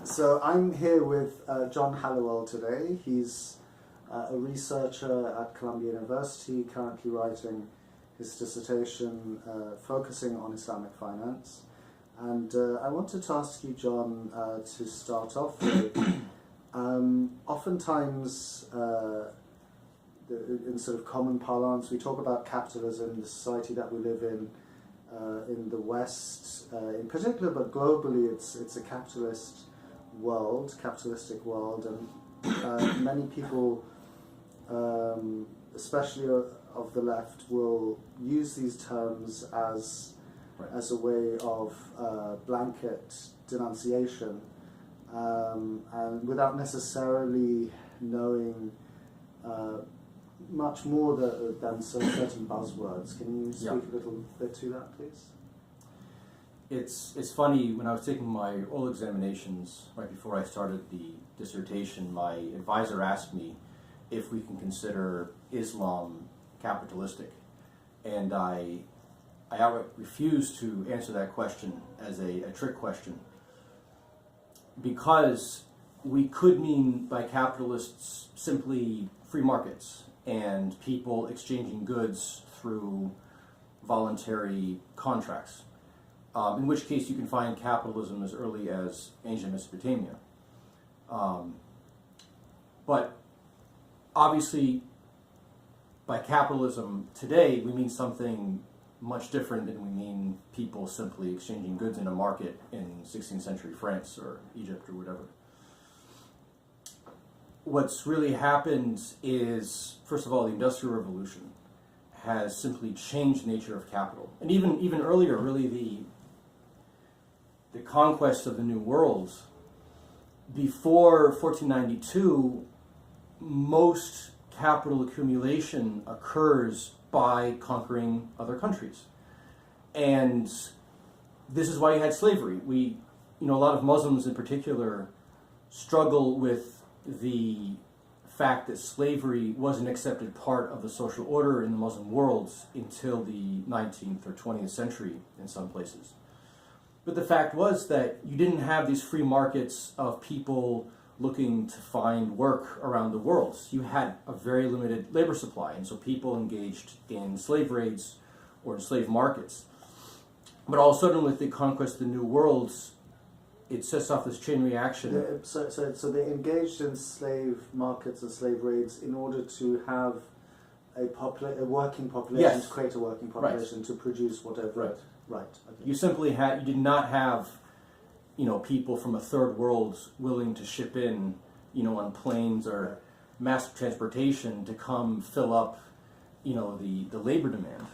So I'm here with John Halliwell today. He's a researcher at Columbia University, currently writing his dissertation focusing on Islamic finance. And I wanted to ask you, John, to start off with, oftentimes in sort of common parlance, we talk about capitalism, the society that we live in the West in particular, but globally it's a capitalistic world, and many people, especially of the left, will use these terms as a way of blanket denunciation, and without necessarily knowing much more than certain buzzwords. Can you speak a little bit to that, please? It's funny, when I was taking my oral examinations right before I started the dissertation, my advisor asked me if we can consider Islam capitalistic, and I outright refused to answer that question as a trick question, because we could mean by capitalists simply free markets and people exchanging goods through voluntary contracts. In which case you can find capitalism as early as ancient Mesopotamia. But obviously, by capitalism today, we mean something much different than we mean people simply exchanging goods in a market in 16th century France or Egypt or whatever. What's really happened is, first of all, the Industrial Revolution has simply changed the nature of capital. And even earlier, really, the conquest of the New World. Before 1492, most capital accumulation occurs by conquering other countries. And this is why you had slavery. A lot of Muslims in particular struggle with the fact that slavery was an accepted part of the social order in the Muslim world until the 19th or 20th century in some places. But the fact was that you didn't have these free markets of people looking to find work around the world. You had a very limited labor supply, and so people engaged in slave raids or in slave markets. But all of a sudden, with the conquest of the New World, it sets off this chain reaction. So they engaged in slave markets and slave raids in order to have a working population, to create a working population, to produce whatever. Right. Okay. You did not have, people from a third world willing to ship in, on planes or mass transportation to come fill up, the labor demand.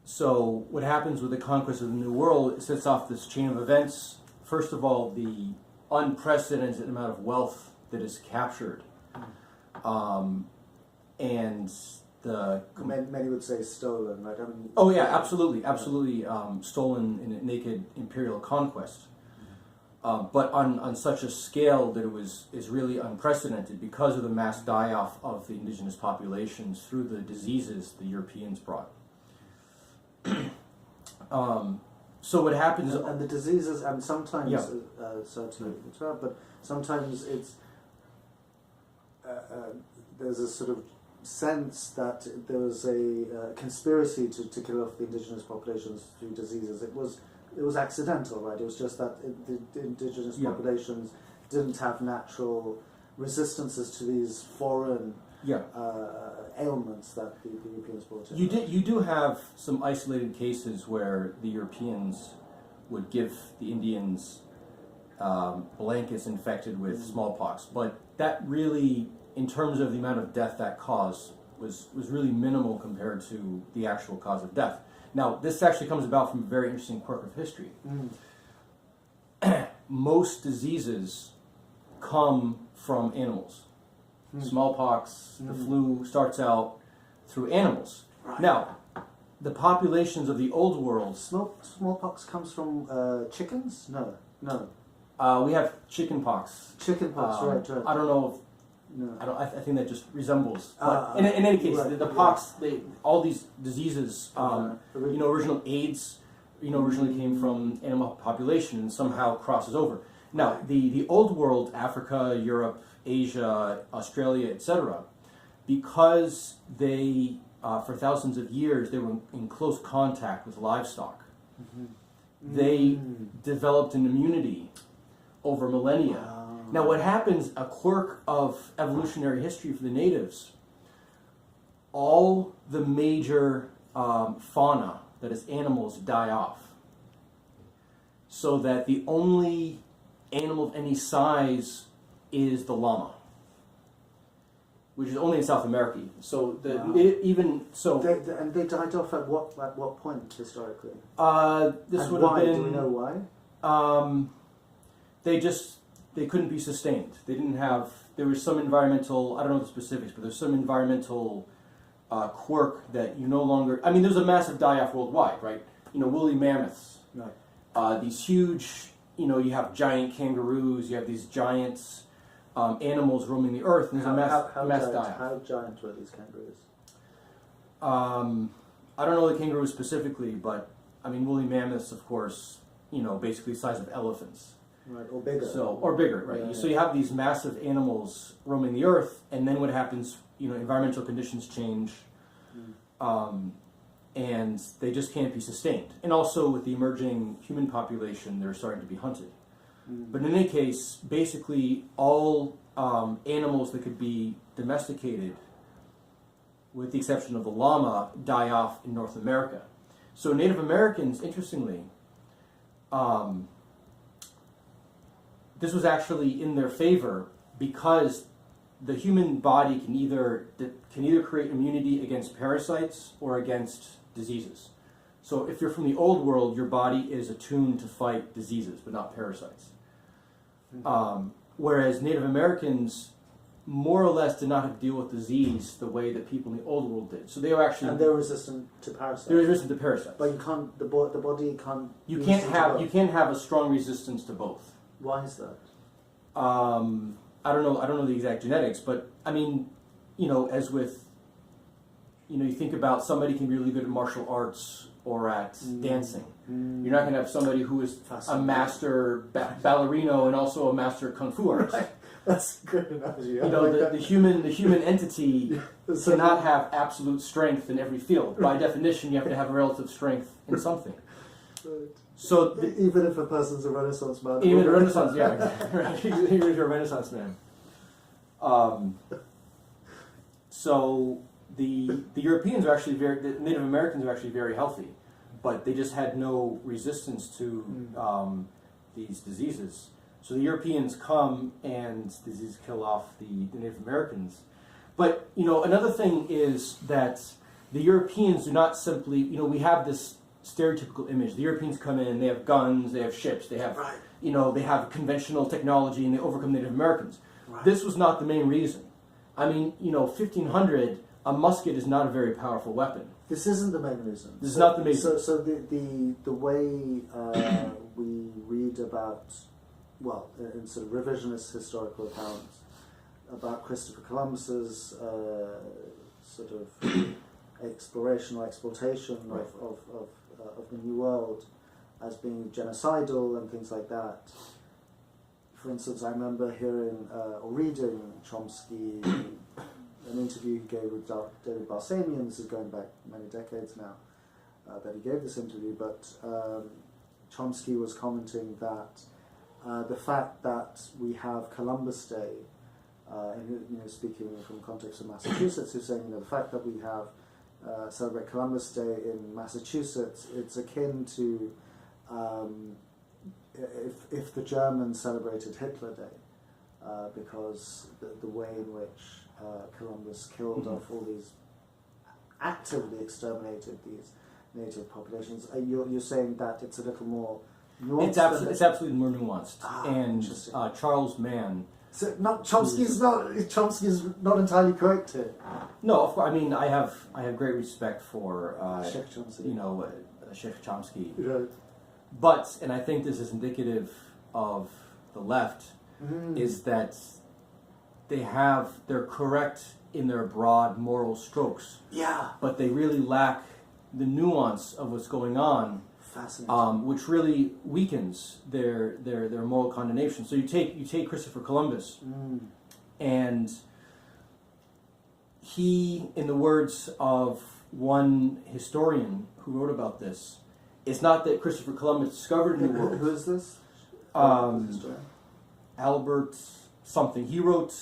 So what happens with the conquest of the New World, it sets off this chain of events. First of all, the unprecedented amount of wealth that is captured, and many would say stolen, right? Absolutely, stolen in a naked imperial conquest, but on such a scale that is really unprecedented because of the mass die-off of the indigenous populations through the diseases the Europeans brought. So what happens, and the diseases, and sometimes certainly, but sometimes it's there's a sort of sense that there was a conspiracy to kill off the indigenous populations through diseases. It was accidental, right? It was just that the indigenous populations didn't have natural resistances to these foreign ailments that the Europeans brought in. You do have some isolated cases where the Europeans would give the Indians blankets infected with smallpox, but that really, in terms of the amount of death that caused, was really minimal compared to the actual cause of death. Now, this actually comes about from a very interesting quirk of history. Most diseases come from animals. Smallpox, the flu starts out through animals. Right. Now, the populations of the old world... Smallpox comes from chickens? No. We have chickenpox. Chickenpox, right. I don't know if... No. I think that just resembles. But in any case, the pox, all these diseases, original AIDS originally came from animal population and somehow crosses over. Now, the old world, Africa, Europe, Asia, Australia, etc., because they, for thousands of years, they were in close contact with livestock, they developed an immunity over millennia. Now, what happens, a quirk of evolutionary history for the natives, all the major fauna, that is animals, die off. So that the only animal of any size is the llama, which is only in South America. So and they died off at what point historically? This and would why? have been. Do we know why? They couldn't be sustained. They didn't have. There was some environmental. I don't know the specifics, but there's some environmental quirk that you no longer. I mean, there's a massive die-off worldwide, right? Woolly mammoths. Right. These huge. You have giant kangaroos. You have these giant animals roaming the earth. And there's a mass die-off. How giant were these kangaroos? I don't know the kangaroos specifically, but I mean woolly mammoths, of course. Basically the size of elephants. Right, or bigger. Or bigger, right? Yeah, so you have these massive animals roaming the earth, and then what happens? Environmental conditions change, and they just can't be sustained. And also with the emerging human population, they're starting to be hunted. But in any case, basically all animals that could be domesticated, with the exception of the llama, die off in North America. So Native Americans, interestingly, this was actually in their favor because the human body can either create immunity against parasites or against diseases. So if you're from the old world, your body is attuned to fight diseases, but not parasites. Whereas Native Americans more or less did not have to deal with disease the way that people in the old world did. So they were actually... And they're resistant to parasites. They're resistant to parasites. But you can't, the body can't... You can't have a strong resistance to both. Why is that? I don't know the exact genetics, but I mean, as with, you think about somebody can be really good at martial arts or at dancing. You're not going to have somebody who is a master ballerino and also a master kung fu artist. Right. That's a good analogy. The human entity cannot have absolute strength in every field. By definition, you have to have a relative strength in something. Right. So even if a person's a Renaissance man. Even a Renaissance, yeah, right. Even if you're a Renaissance man. So the Europeans are actually the Native Americans are actually very healthy, but they just had no resistance to these diseases. So the Europeans come and diseases kill off the Native Americans. But another thing is that the Europeans do not simply we have this stereotypical image. The Europeans come in, they have guns, they have ships, they have they have conventional technology, and they overcome Native Americans. Right. This was not the main reason. I mean, 1500, a musket is not a very powerful weapon. This isn't the main reason. This is not the main reason. So the way we read about, in sort of revisionist historical accounts about Christopher Columbus's sort of exploration or exploitation of the New World as being genocidal and things like that. For instance, I remember hearing or reading Chomsky, an interview he gave with David Barsamian. This is going back many decades now that he gave this interview, but Chomsky was commenting that the fact that we have Columbus Day, speaking from the context of Massachusetts, he's saying the fact that we have celebrate Columbus Day in Massachusetts, it's akin to if the Germans celebrated Hitler Day, because the way in which Columbus killed off all these, actively exterminated these native populations. You're saying that it's a little more nuanced? It's absolutely more nuanced. And Charles Mann. So Chomsky's not entirely correct here. No, of course. I mean, I have great respect for Sheikh Chomsky. Sheikh Chomsky. Right. But, and I think this is indicative of the left, is that they're correct in their broad moral strokes. Yeah. But they really lack the nuance of what's going on. Fascinating. which really weakens their moral condemnation. So you take Christopher Columbus, and he, in the words of one historian who wrote about this, it's not that Christopher Columbus discovered a new world. Who is this? Albert something. He wrote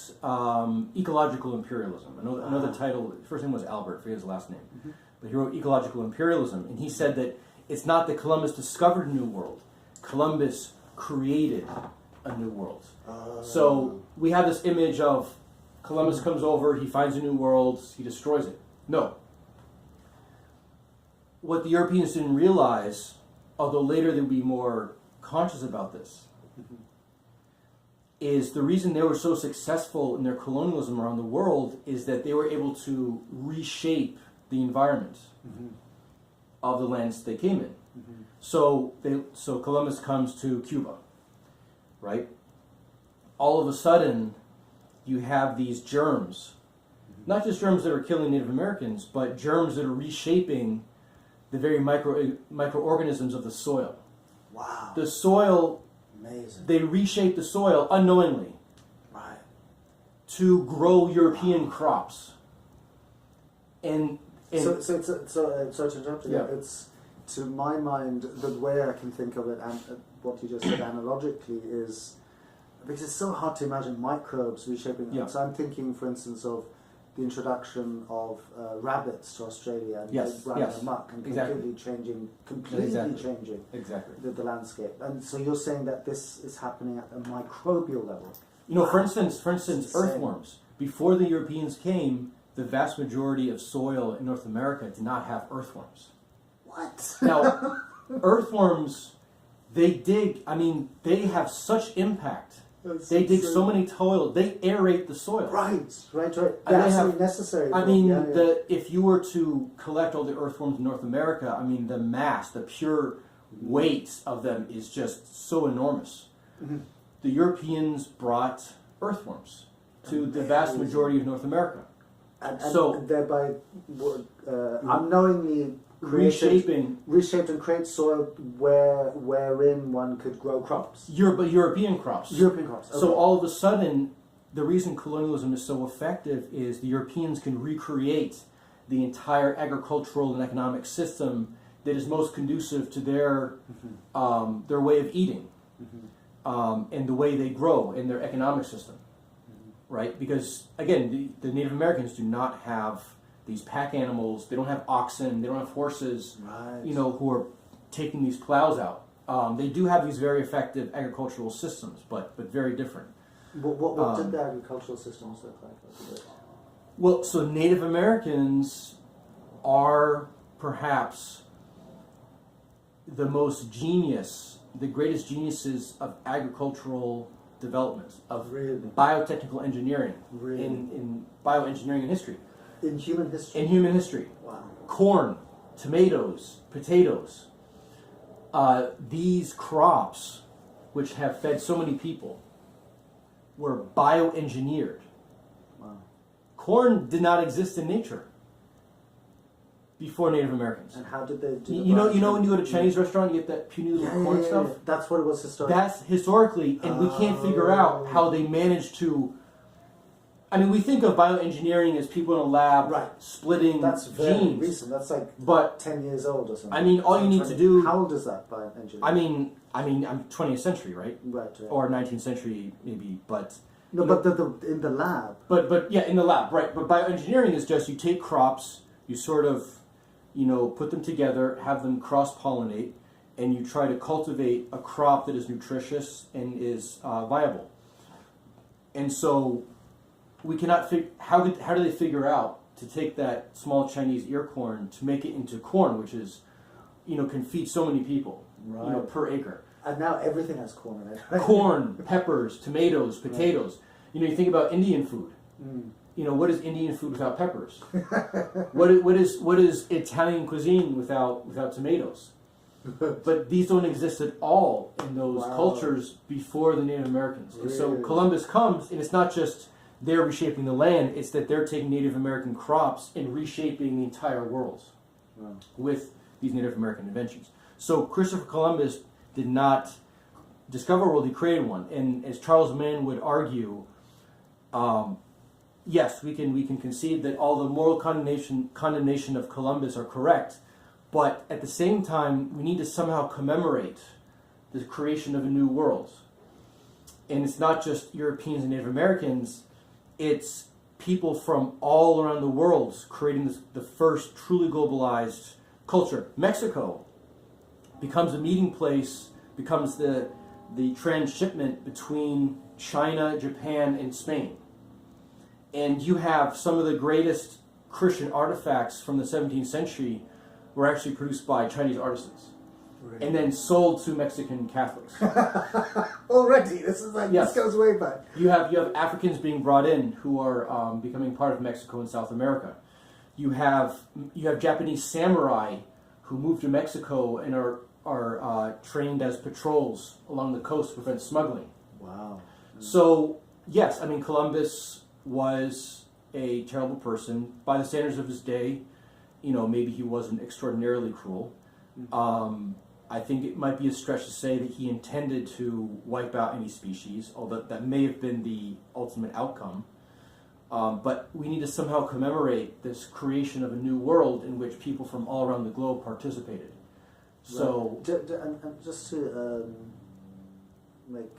Ecological Imperialism. Another title. First name was Albert. I forget his last name. Mm-hmm. But he wrote Ecological Imperialism, and he said that it's not that Columbus discovered a new world. Columbus created a new world. So we have this image of Columbus comes over, he finds a new world, he destroys it. No. What the Europeans didn't realize, although later they'll be more conscious about this, is the reason they were so successful in their colonialism around the world is that they were able to reshape the environment of the lands they came in. So Columbus comes to Cuba, right? All of a sudden, you have these germs, not just germs that are killing Native Americans, but germs that are reshaping the very microorganisms of the soil. Wow. The soil, amazing. they reshape the soil unknowingly, Right. to grow European crops. And So sorry to interrupt you. Yeah. It's, to my mind, the way I can think of it, and what you just said analogically, is because it's so hard to imagine microbes reshaping. Yeah. So I'm thinking, for instance, of the introduction of rabbits to Australia and Yes, running yes, amok and exactly. changing Exactly. the landscape. And so you're saying that this is happening at a microbial level. You know, for instance, Insane. earthworms. Before the Europeans came, the vast majority of soil in North America did not have earthworms. What? Now, earthworms, they have such impact. They dig so many toil. They aerate the soil. Right. They're And they absolutely have- necessary. If you were to collect all the earthworms in North America, the mass, the pure weight of them is just so enormous. The Europeans brought earthworms to the vast majority of North America. And So- thereby unknowingly reshaped and create soil wherein one could grow crops. European crops. European crops. Okay. So all of a sudden, the reason colonialism is so effective is the Europeans can recreate the entire agricultural and economic system that is most conducive to their way of eating and the way they grow in their economic system, right? Because again, the Native Americans do not have these pack animals. They don't have oxen. They don't have horses. Right. Who are taking these plows out. They do have these very effective agricultural systems, but very different. What did the agricultural systems look like? Well, so Native Americans are perhaps the greatest geniuses of agricultural development, of Really? biotechnical engineering, Really? in bioengineering in history. In human history? In human history. Wow. Corn, tomatoes, potatoes. These crops, which have fed so many people, were bioengineered. Wow. Corn did not exist in nature before Native Americans. And how did they do You know when you go to a Chinese restaurant, you get that puny little corn stuff? That's what it was historically. That's historically, and we can't figure out how they managed to... we think of bioengineering as people in a lab splitting That's very genes. recent. That's like But 10 years old or something. all you need to do... How old is that by engineering? I'm 20th century, right? Right. Or 19th century, maybe, but... No, but in the lab. But yeah, in the lab, right. But bioengineering is just you take crops, you sort of, put them together, have them cross-pollinate, and you try to cultivate a crop that is nutritious and is viable. And so we cannot how do they figure out to take that small Chinese ear corn to make it into corn, which is, can feed so many people, per acre. And now everything has corn in it. Right? Corn, peppers, tomatoes, potatoes. You think about Indian food. What is Indian food without peppers? what is Italian cuisine without tomatoes? But these don't exist at all in those cultures before the Native Americans. And so Columbus comes, and it's not just they're reshaping the land, it's that they're taking Native American crops and reshaping the entire world with these Native American inventions. So Christopher Columbus did not discover a world, he created one. And as Charles Mann would argue, yes, we can concede that all the moral condemnation of Columbus are correct, but at the same time, we need to somehow commemorate the creation of a new world. And it's not just Europeans and Native Americans, it's people from all around the world creating the first truly globalized culture. Mexico becomes a meeting place, becomes the transshipment between China, Japan, and Spain. And you have some of the greatest Christian artifacts from the 17th century were actually produced by Chinese artisans. Right. And then sold to Mexican Catholics. Already, this is like, yes. This goes way back. You have Africans being brought in who are becoming part of Mexico and South America. You have Japanese samurai who moved to Mexico and are trained as patrols along the coast to prevent smuggling. Wow. So yes, I mean Columbus was a terrible person by the standards of his day. You know, maybe he wasn't extraordinarily cruel. I think it might be a stretch to say that he intended to wipe out any species, although that may have been the ultimate outcome. But we need to somehow commemorate this creation of a new world in which people from all around the globe participated. So, and just to make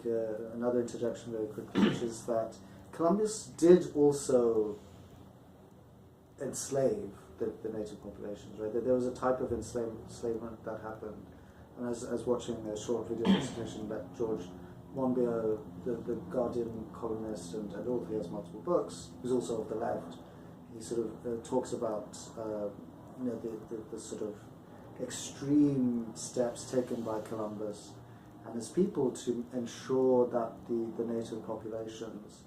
another interjection very quickly, which is that Columbus did also enslave the native populations, right? There was a type of enslavement that happened. And as watching a short video presentation that George Monbiot, the Guardian columnist, and author, he has multiple books, who's also of the left, he sort of talks about the sort of extreme steps taken by Columbus and his people to ensure that the native populations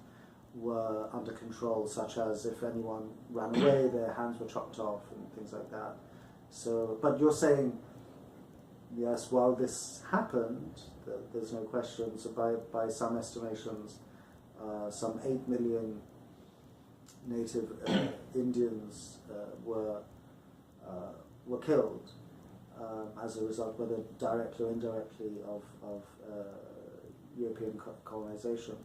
were under control, such as if anyone ran away, their hands were chopped off and things like that. So, but you're saying, yes, while this happened, there's no question, so by some estimations, some 8 million native Indians were killed as a result, whether directly or indirectly, of European colonization.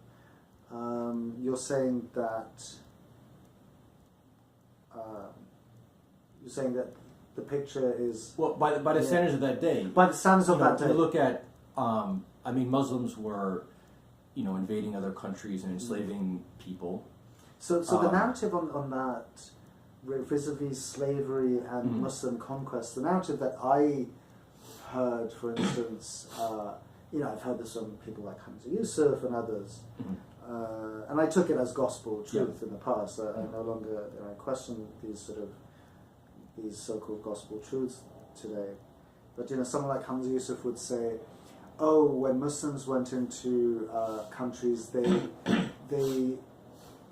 You're saying that the picture is by the standards of that day. By the standards of that day. You look at, I mean, Muslims were, invading other countries and enslaving people. So the narrative on that, vis-a-vis slavery and Muslim conquest, the narrative that I heard, for instance, I've heard this from people like Hamza Yusuf and others. And I took it as gospel truth in the past. I no longer question these so-called gospel truths today. But someone like Hamza Yusuf would say, "Oh, when Muslims went into countries, they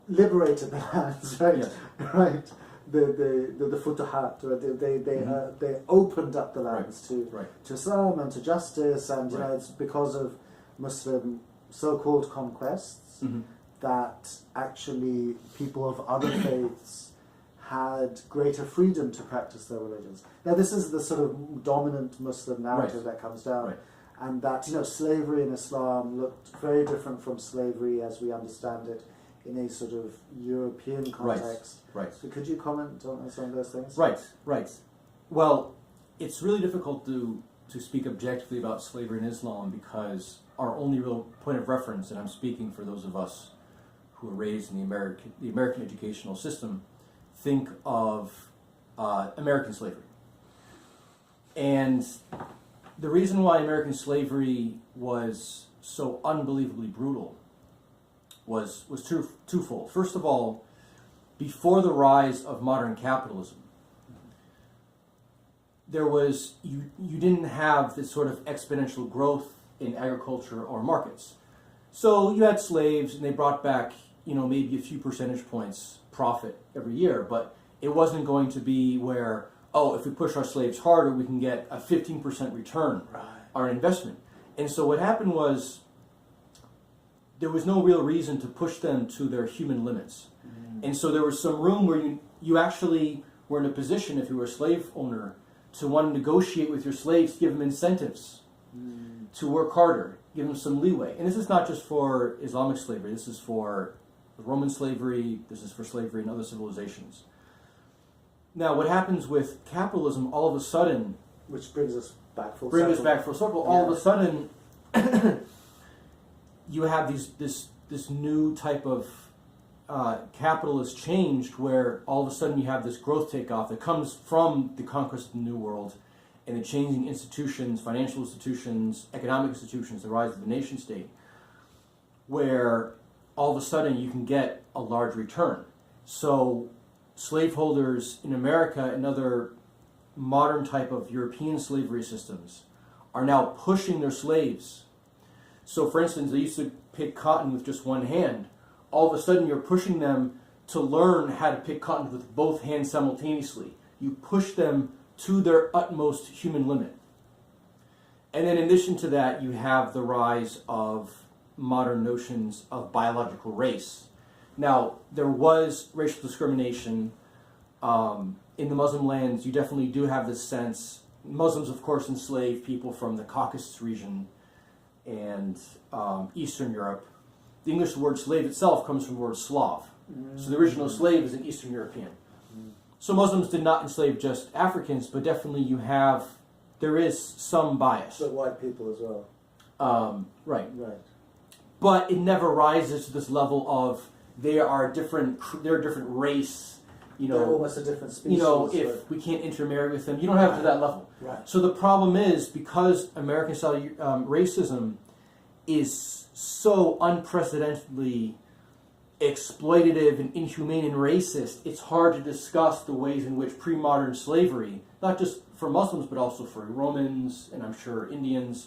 liberated the lands, right? Yes. Right. The futuhat, right? They opened up the lands to Islam and to justice, and it's because of Muslim so-called conquests that actually people of other faiths had greater freedom to practice their religions." Now, this is the sort of dominant Muslim narrative that comes down, and that slavery in Islam looked very different from slavery as we understand it in a sort of European context. Right. So, could you comment on some of those things? Right. Well, it's really difficult to speak objectively about slavery in Islam because our only real point of reference, and I'm speaking for those of us who were raised in the American educational system, think of American slavery. And the reason why American slavery was so unbelievably brutal was twofold. First of all, before the rise of modern capitalism, there was you didn't have this sort of exponential growth in agriculture or markets. So you had slaves, and they brought back maybe a few percentage points profit every year, but it wasn't going to be where, if we push our slaves harder, we can get a 15% return on investment. And so what happened was there was no real reason to push them to their human limits. And so there was some room where you actually were in a position, if you were a slave owner, to want to negotiate with your slaves, give them incentives to work harder, give them some leeway. And this is not just for Islamic slavery. This is for Roman slavery. This is for slavery in other civilizations. Now, what happens with capitalism, all of a sudden... Which brings us back full circle. All of a sudden, you have this new type of capitalist change where all of a sudden you have this growth takeoff that comes from the conquest of the New World and the changing institutions, financial institutions, economic institutions, the rise of the nation state, where all of a sudden you can get a large return. So slaveholders in America and other modern type of European slavery systems are now pushing their slaves. So for instance, they used to pick cotton with just one hand. All of a sudden you're pushing them to learn how to pick cotton with both hands simultaneously. You push them to their utmost human limit. And then in addition to that, you have the rise of modern notions of biological race. Now, there was racial discrimination in the Muslim lands. You definitely do have this sense. Muslims, of course, enslaved people from the Caucasus region and Eastern Europe. The English word slave itself comes from the word Slav. So the original slave is an Eastern European. So Muslims did not enslave just Africans, but definitely there is some bias. But white people as well. Right. Right. But it never rises to this level of they're a different race. They're almost a different species. If we can't intermarry with them, you don't have it to that level. Right. So the problem is, because American-style racism is so unprecedentedly exploitative and inhumane and racist, it's hard to discuss the ways in which pre-modern slavery, not just for Muslims but also for Romans and I'm sure Indians,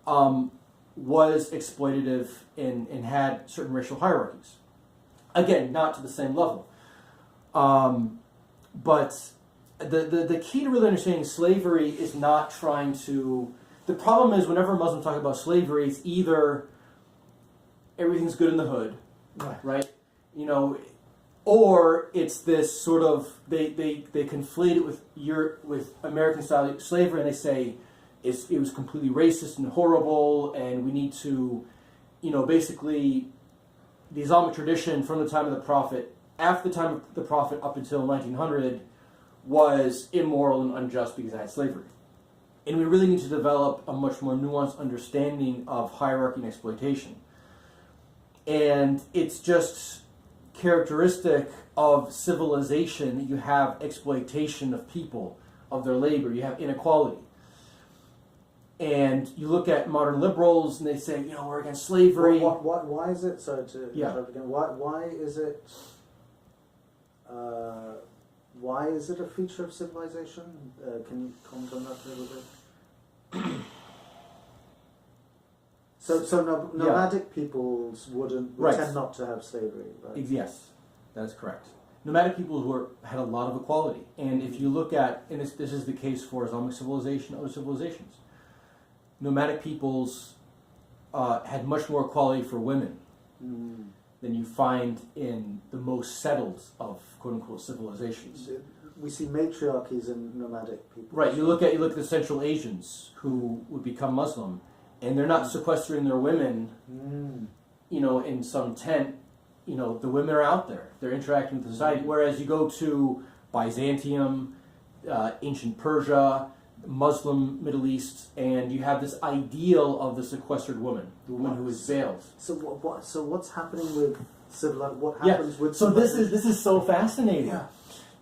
was exploitative and had certain racial hierarchies. Again, not to the same level. But the key to really understanding slavery is not trying to... The problem is whenever Muslims talk about slavery, it's either everything's good in the hood, right? Or it's this sort of... They conflate it with American-style slavery, and they say it was completely racist and horrible, and we need to, basically, the Islamic tradition from the time of the Prophet, after the time of the Prophet up until 1900, was immoral and unjust because it had slavery. And we really need to develop a much more nuanced understanding of hierarchy and exploitation. And it's just characteristic of civilization that you have exploitation of people, of their labor, you have inequality. And you look at modern liberals and they say, we're against slavery. Why is it, sorry to interrupt again, why is it a feature of civilization? Can you comment on that a little bit? So nomadic peoples would tend not to have slavery, right? Yes, that is correct. Nomadic peoples had a lot of equality. And if you look at, and this is the case for Islamic civilization, other civilizations, nomadic peoples had much more equality for women than you find in the most settled of quote-unquote civilizations. We see matriarchies in nomadic people. Right. You look at the Central Asians who would become Muslim, and they're not sequestering their women, in some tent. The women are out there. They're interacting with society. Whereas you go to Byzantium, ancient Persia, Muslim Middle East, and you have this ideal of the sequestered woman, the woman who is veiled. So what's happening with civilization? What happens with? So this is so fascinating. Yeah.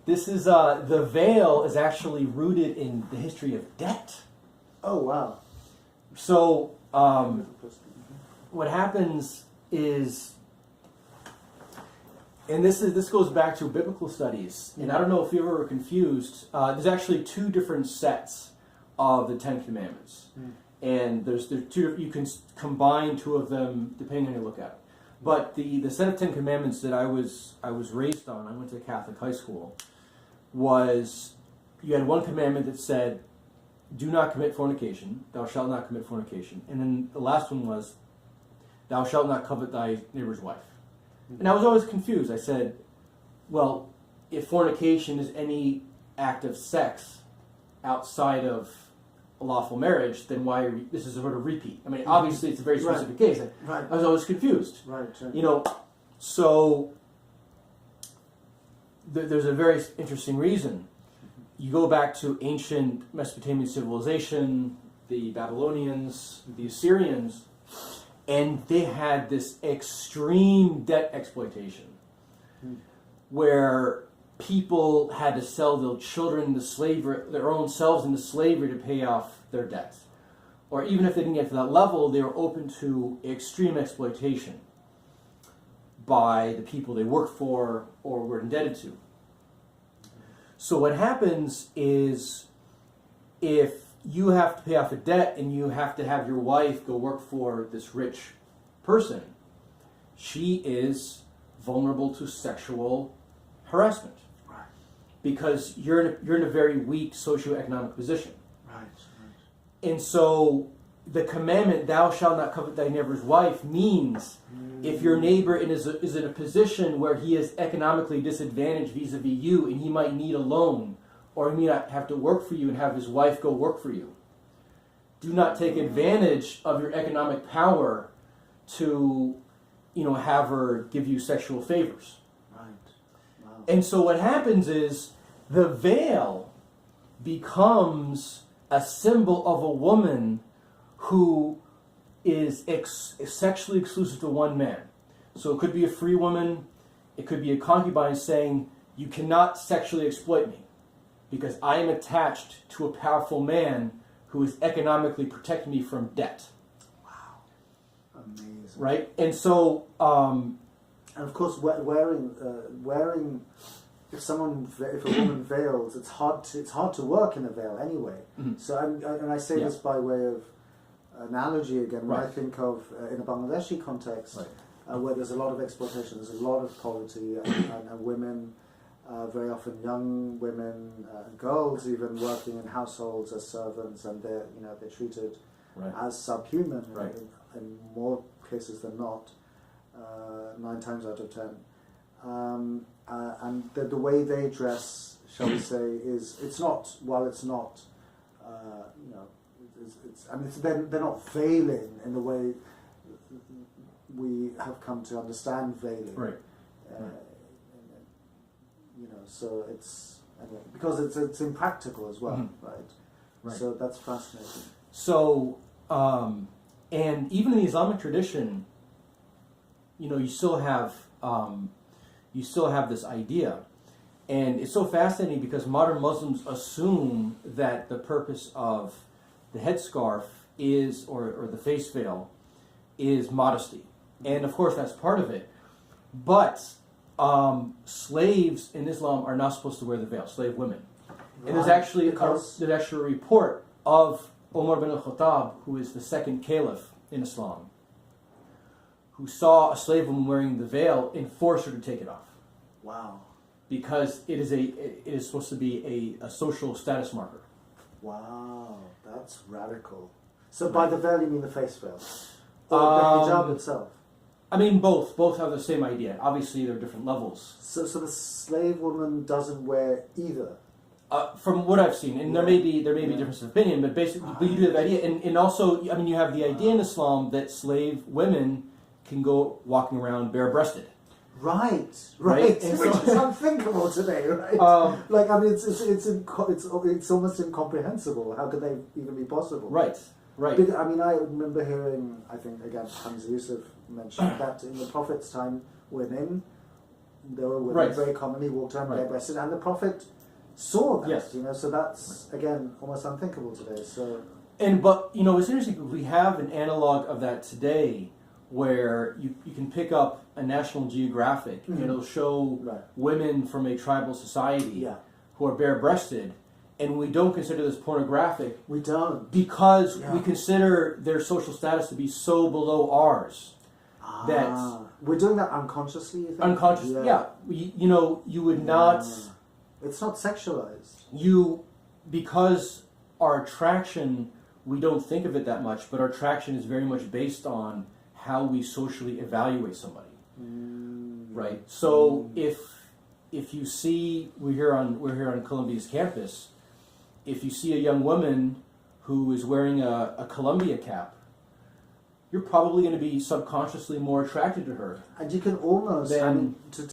This is the veil is actually rooted in the history of debt. Oh wow. So what happens is, and this goes back to biblical studies, and I don't know if you ever were confused. There's actually two different sets of the Ten Commandments, and there's two. You can combine two of them depending on how you look at it. But the set of Ten Commandments that I was raised on, I went to a Catholic high school, was you had one commandment that said, "Do not commit fornication. Thou shalt not commit fornication." And then the last one was, "Thou shalt not covet thy neighbor's wife." And I was always confused. I said, well, if fornication is any act of sex, outside of a lawful marriage, then why are this is a sort of repeat? I mean, obviously it's a very specific case. Right. I was always confused. Right. You know, so there's a very interesting reason. You go back to ancient Mesopotamian civilization, the Babylonians, the Assyrians, and they had this extreme debt exploitation where people had to sell their children into slavery, their own selves into slavery to pay off their debts. Or even if they didn't get to that level, they were open to extreme exploitation by the people they worked for or were indebted to. So what happens is if you have to pay off a debt and you have to have your wife go work for this rich person, she is vulnerable to sexual harassment. Right. Because you're in a very weak socioeconomic position. Right. And so the commandment, thou shalt not covet thy neighbor's wife, means if your neighbor is in a position where he is economically disadvantaged vis-a-vis you and he might need a loan or he may not have to work for you and have his wife go work for you, do not take advantage of your economic power to, have her give you sexual favors. Right. Wow. And so what happens is the veil becomes a symbol of a woman who is sexually exclusive to one man. So it could be a free woman, it could be a concubine saying, you cannot sexually exploit me because I am attached to a powerful man who is economically protecting me from debt. Wow. Amazing. Right? And so... and of course, wearing if a woman veils, it's hard to work in a veil anyway. Mm-hmm. So and I say this by way of analogy again. When Right. I think of in a Bangladeshi context, where there's a lot of exploitation, there's a lot of poverty, and women, very often young women, girls even working in households as servants, and they're treated as subhuman in more cases than not. 9 times out of 10, and the way they dress, shall we say, they're not veiling in the way we have come to understand veiling. Right. So it's because it's impractical as well, right? So that's fascinating. So, and even in the Islamic tradition, you still have this idea, and it's so fascinating because modern Muslims assume that the purpose of the headscarf is, or the face veil, is modesty, and of course that's part of it. But slaves in Islam are not supposed to wear the veil. Slave women, and there's actually a report of Umar bin al-Khattab, who is the second caliph in Islam, who saw a slave woman wearing the veil and forced her to take it off. Wow. Because it is supposed to be a social status marker. Wow, that's radical. So by the veil you mean the face veil? Or the hijab itself? I mean both. Both have the same idea. Obviously there are different levels. So the slave woman doesn't wear either? From what I've seen, and there may be differences of opinion, but basically, but you do have the idea, and also, I mean, you have the idea in Islam that slave women can go walking around bare-breasted. Right. Which is unthinkable today, right? It's almost incomprehensible. How could they even be possible? Right. I mean, I remember hearing, I think again, Hamza Yusuf mentioned that in the Prophet's time, there were women very commonly walked around bare-breasted, and the Prophet saw that. Yes. So that's again almost unthinkable today. So. But it's interesting. We have an analog of that today, where you can pick up a National Geographic and it'll show women from a tribal society who are bare-breasted, and we don't consider this pornographic. We don't. Because we consider their social status to be so below ours that... We're doing that unconsciously, you think? Unconsciously, you would not... It's not sexualized. Because our attraction, we don't think of it that much, but our attraction is very much based on how we socially evaluate somebody, right? So if you see, we're here on Columbia's campus, if you see a young woman who is wearing a Columbia cap, you're probably going to be subconsciously more attracted to her. And you can almost, Then- I mean, to